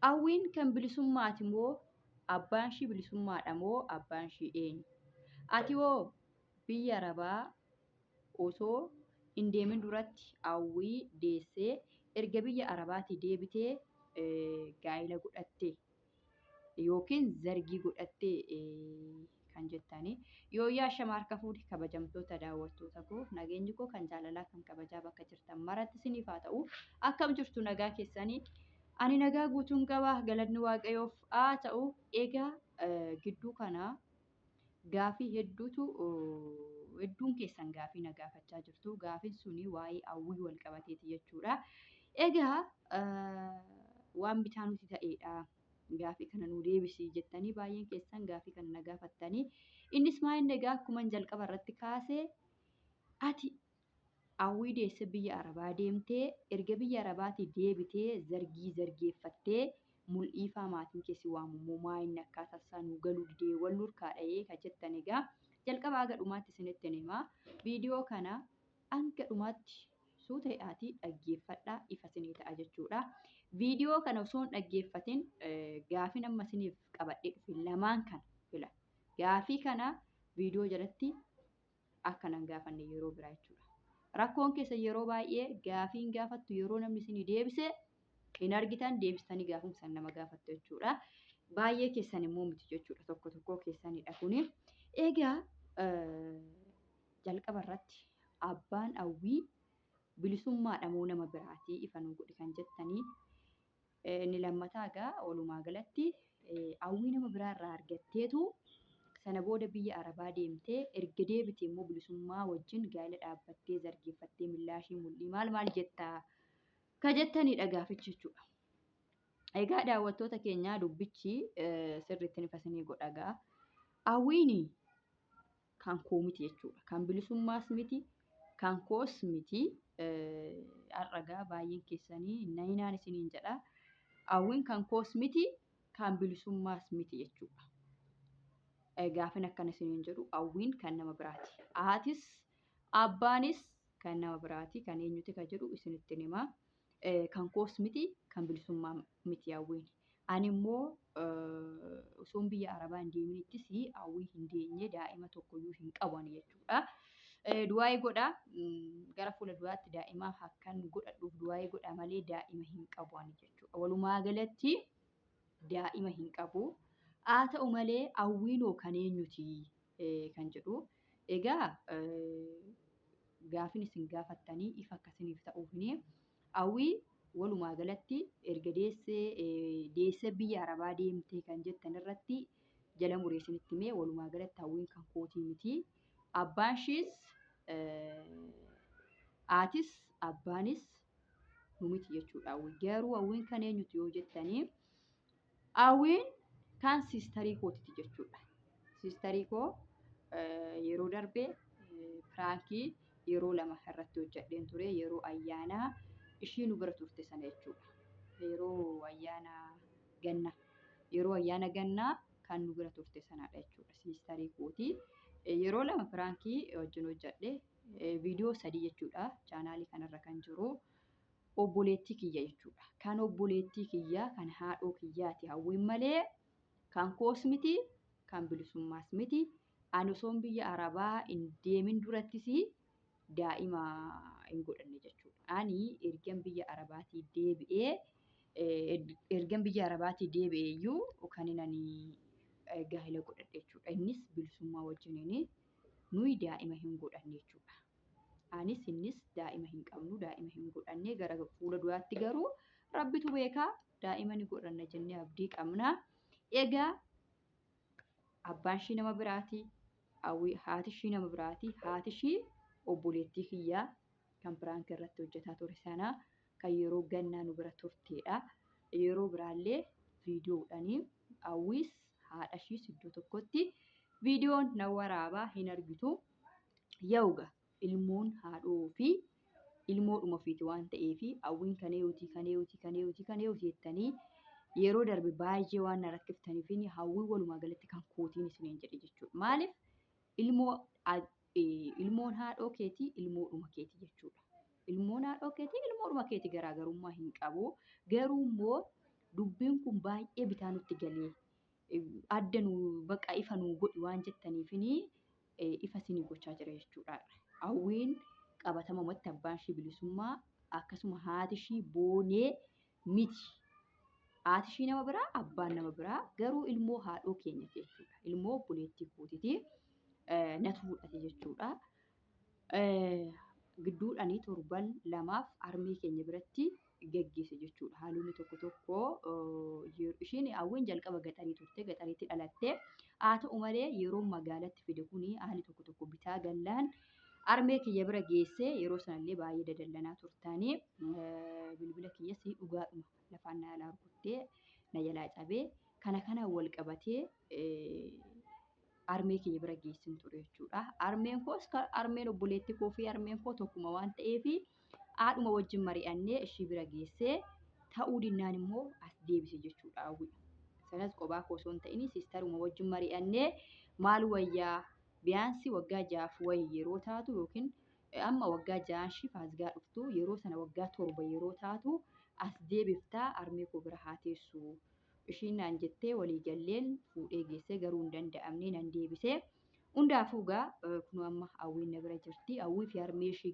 Hawwiin kan bilisummaati moo abbaan ishii bilisummaadha moo abbaan ishii eenyu? Ati hoo biyya arabaa osoo hin deemin duratti hawwii deessee erga biyya arabaatii deebitee gaa'ela godhattee yookiin zargii godhattee kan jettanii yoo yaashama harka fuudhi kabajamtoota daawwattoota koo nageenyi koo kan jaalalaa kan kabajaa bakka jirtan maratti isiniif haa ta'u akkam jirtu nagaa keessanii ani nagaa guutuun qabaa galanni waaqayyoof haa ta'u egaa gidduu kana gaafii hedduun keessan gaafii na gaafachaa jirtu gaafiin suni waa'ee hawwii wal qabateeti jechuudha egaa waan bitaa nuti ta'eedha. Gaafii kana nu deebisi jettanii baay'een keessan gaafii kana na gaafattanii innis maal egaa akkuma jalqaba irratti kaasee ati hawwii deesse biyya arabaa deemtee erga biyya arabaatii deebitee zargeeffattee mul'iifaa maatiin keessi waamamuu maa inni akkaataa isaa nu galuu didee wal nurkaa dha'ee kan jettan egaa jalqaba haga dhumaatti isinitti himaa viidiyoo kana hanga dhumaatti suuteedhaatii dhaggeeffadhaa ifa isinii ta'a jechuudha. Viidiyoo kana osoo hin dhaggeeffatin gaafii amma isiniif qabadhee dhufe lamaan kana fila. Gaafii kana viidiyoo jalatti akka nan gaafanne yeroo biraa jechuudha. Rakkoon keessa yeroo baay'ee gaafiin gaafattu yeroo namni isinii deebise hin argitan deebistanii gaafumsan nama gaafattu jechuudha. Baay'ee keessan immoo miti jechuudha tokko keessanidha kuni. Egaa jalqaba irratti abbaan hawwii bilisummaadha moo nama biraatii ifa nu godhi kan jettanii inni lammataa egaa walumaa galatti hawwii nama biraa irraa argatteetu sana booda biyya arabaa deemtee erga deebitee immoo bilisummaa wajjin gaa'ela dhaabbattee zargeeffattee millaashii mul'ii maal jettaa ka jettanidha gaafichi jechuudha. Egaa daawwattoota keenyaa dubbichi sirriitti ifa isinii godhagaa hawwiin kan koo miti jechuudha kan bilisummaas miti kan koos miti. Har'agaa baay'een keessanii naayinaan isiniin jedha hawwiin kan koos miti kan bilisummaas miti jechuudha. Gaafin akkana isiniin jedhu hawwiin kan nama biraati haatis abbaanis kan nama biraati kan eenyuti ka jedhu isinitti himaa kan koos miti kan bilisummaa miti hawwiin ani immoo osoon biyya arabaa hin deeminittis hawwii hin deenye daa'ima tokkoyyuu hin qaban jechuudha. Du'aayii godha gara fuula duraatti daa'imaaf akkan godhadhuuf du'aayii godha malee daa'ima hin qabu jechuudha. Walumaa galatti daa'ima hin qabu. Haa ta'u malee hawwiinoo kan eenyuti kan jedhu egaa gaafiin isin gaafattanii ifa akkasiniif ta'uufini hawwii walumaa galatti erga deessee biyya arabaa deemtee kan jettan irratti jala mureessinitti himee walumaa galatti hawwiin kan kootii miti. Abbaan ishiis haatis abbaanis nu miti jechuudha. Garuu hawwiin kan eenyuti yoo jettanii hawwiin kan siistarii kootiti jechuudha. Siistarii koo yeroo darbee firaankii yeroo lama irratti hojjedheen ture yeroo ayyaanaa ishii nu bira turte sana jechuudha. Yeroo ayyaana gannaa kan nu bira turte sanadha jechuudha. Siistarii kooti. Yeroo lama firaankii wajjin hojjedhe viidiyoo 3 jechuudha. Chaanaalii kanarra kan jiru obboleettii kiyya jechuudha. Kan obboleettii kiyyaa kan haadhoo kiyyaati hawwiin malee kan koos miti kan bilisummaas miti. Ani osoon biyya arabaa hin deemin durattis daa'ima hin godhanne jechuudha. Ani ergan biyya arabaatii deebi'ee iyyuu kan inni gaa'ela godhadhe jechuudha. Innis bilisummaa wajjiniin nuyi daa'ima hin godhanne jechuudha. Anis innis daa'ima hin qabnu daa'ima hin godhanne gara fuula duraatti garuu rabbitu beekaa daa'ima ni godhanna jennee abdii qabna. Egaa abbaan ishii nama biraati haati ishii nama biraati haati ishii obboleettii kiyyaa kan firaankii irratti hojjetaa ture sana kan yeroo gannaa nu bira turteedha. Yeroo biraallee viidiyoodhaanii hawwiis haadha ishiis iddoo tokkotti viidiyoon na waraabaa hin argitu. Yawga ilmoon haadhoo fi ilmoodhuma ofiiti waan ta'eef hawwiin kaneetii jettanii yeroo darbe baay'ee waan na rakkiftaniif hawwii walumaa galatti kan kootiin isiniin jedhe jechuudha. Maaliif ilmoon haadhoo keetii ilmoodhuma keetii jechuudha. Ilmoon haadhoo keetii ilmoodhuma keetii garaagarummaa hin qabu. Garuu immoo dubbiin kun baay'ee bitaa nutti galee adda nu baqa ifa nu godhi waan jettaniifini ifa isinii gochaa jira jechuudha. Hawwiin qabatamumatti abbaan ishii bilisummaa akkasuma haati ishii boonee miti. Haati ishii nama biraa abbaan nama biraa garuu ilmoo haadhoo keenya jechuudha. Ilmoo obboleettii kootiiti natu fudhate jechuudha. Gidduudhaanii torban lamaaf harmee keenya biratti geggeesse jechuudha. Haalonni tokko tokko ishiin hawwiin jalqaba gaxarii turte gaxariitti dhalatte haa ta'u malee yeroo magaalatti fide kuni haalli tokko tokko bitaa gallaan harmee kiyya bira geesse yeroo sanallee baay'ee dadallanaa turtaanii bilbila kiyyas dhugaadhuma lafaan na jalaa rukuttee na jalaa cabee kana wal qabatee harmee kiyya bira geessin ture jechuudha. Harmeen koos harmeen obboleettii koo fi harmeen koo tokkuma waan ta'eef haadhuma wajjin mari'annee ishii bira geessee ta'uu dinnaan immoo as deebise jechuudha hawwi. Sanas qophaa koo osoo hin ta'in siistaruma wajjin mari'annee maal wayyaa biyaansi waggaa 6 wayii yeroo taatu yookiin amma waggaa 6 faasgaa dhuftu yeroo sana waggaa 7 yeroo taatu as deebiftaa harmee koo bira haa teessu. Ishiin naan jettee walii galleen fuudhee geessee garuu hin danda'amne nan deebisee hundaafuu gaa kun amma hawwiin na bira jirti hawwii fi harmee ishii